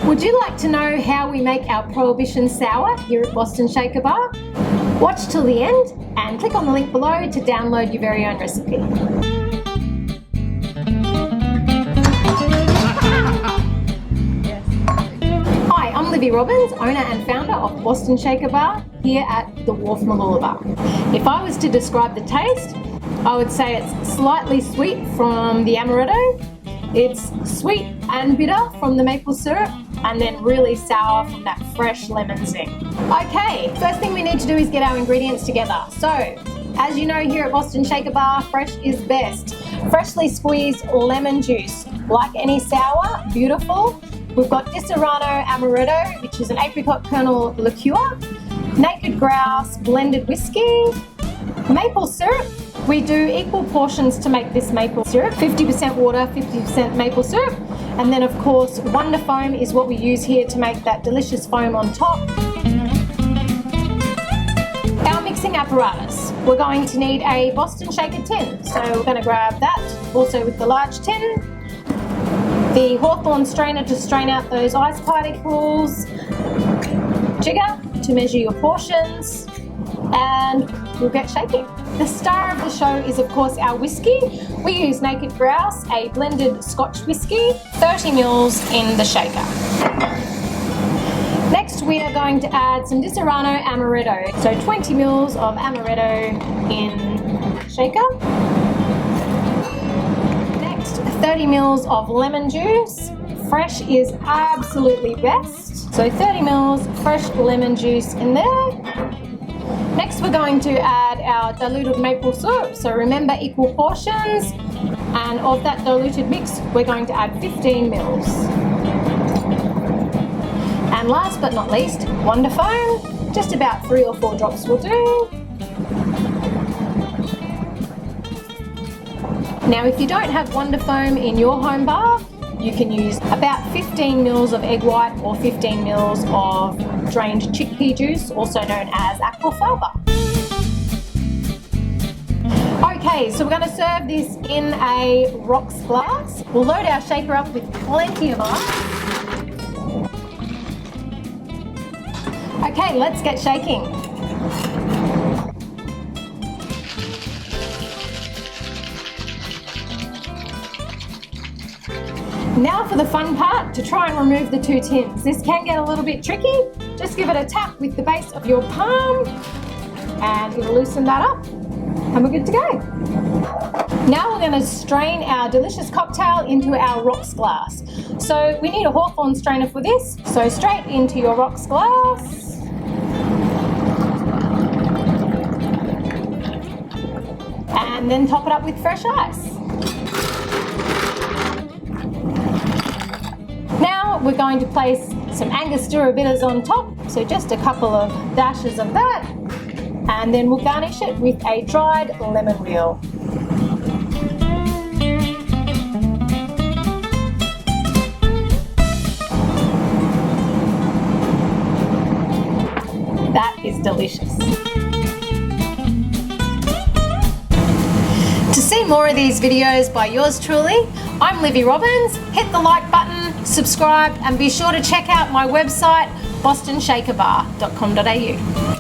Would you like to know how we make our Prohibition Sour here at Boston Shaker Bar? Watch till the end and click on the link below to download your very own recipe. Hi, I'm Livi Robbins, owner and founder of Boston Shaker Bar here at the Wharf Mooloolaba Bar. If I was to describe the taste, I would say it's slightly sweet from the amaretto, it's sweet and bitter from the maple syrup, and then really sour from that fresh lemon zing. Okay, first thing we need to do is get our ingredients together. So, as you know here at Boston Shaker Bar, fresh is best. Freshly squeezed lemon juice, like any sour, beautiful. We've got Disaronno Amaretto, which is an apricot kernel liqueur, naked grouse blended whiskey, maple syrup. We do equal portions to make this maple syrup, 50% water, 50% maple syrup, and then of course Wonder Foam is what we use here to make that delicious foam on top. Our mixing apparatus, we're going to need a Boston Shaker tin, so we're going to grab that, also with the large tin, the Hawthorn strainer to strain out those ice particles, jigger to measure your portions, and we'll get shaking. The star of the show is of course our whiskey. We use Naked Grouse, a blended Scotch whiskey, 30 mils in the shaker. Next we are going to add some Disaronno Amaretto, so 20 mils of Amaretto in shaker. Next 30 mils of lemon juice. Fresh is absolutely best, so 30 mils fresh lemon juice in there. Next we're going to add our diluted maple syrup, so remember equal portions, and of that diluted mix we're going to add 15 mils. And last but not least, Wonder Foam, just about 3 or 4 drops will do. Now if you don't have Wonder Foam in your home bar, you can use about 15 mils of egg white or 15 mils of drained chickpea juice, also known as aquafaba. Okay, so we're going to serve this in a rocks glass. We'll load our shaker up with plenty of ice. Okay, let's get shaking. Now for the fun part, to try and remove the 2 tins. This can get a little bit tricky. Just give it a tap with the base of your palm and it'll loosen that up and we're good to go. Now we're going to strain our delicious cocktail into our rocks glass. So we need a Hawthorn strainer for this. So straight into your rocks glass. And then top it up with fresh ice. Now we're going to place some Angostura bitters on top, so just a couple of dashes of that, and then we'll garnish it with a dried lemon peel. That is delicious. To see more of these videos by yours truly, I'm Livi Robbins. Hit the like button, subscribe, and be sure to check out my website, bostonshakerbar.com.au.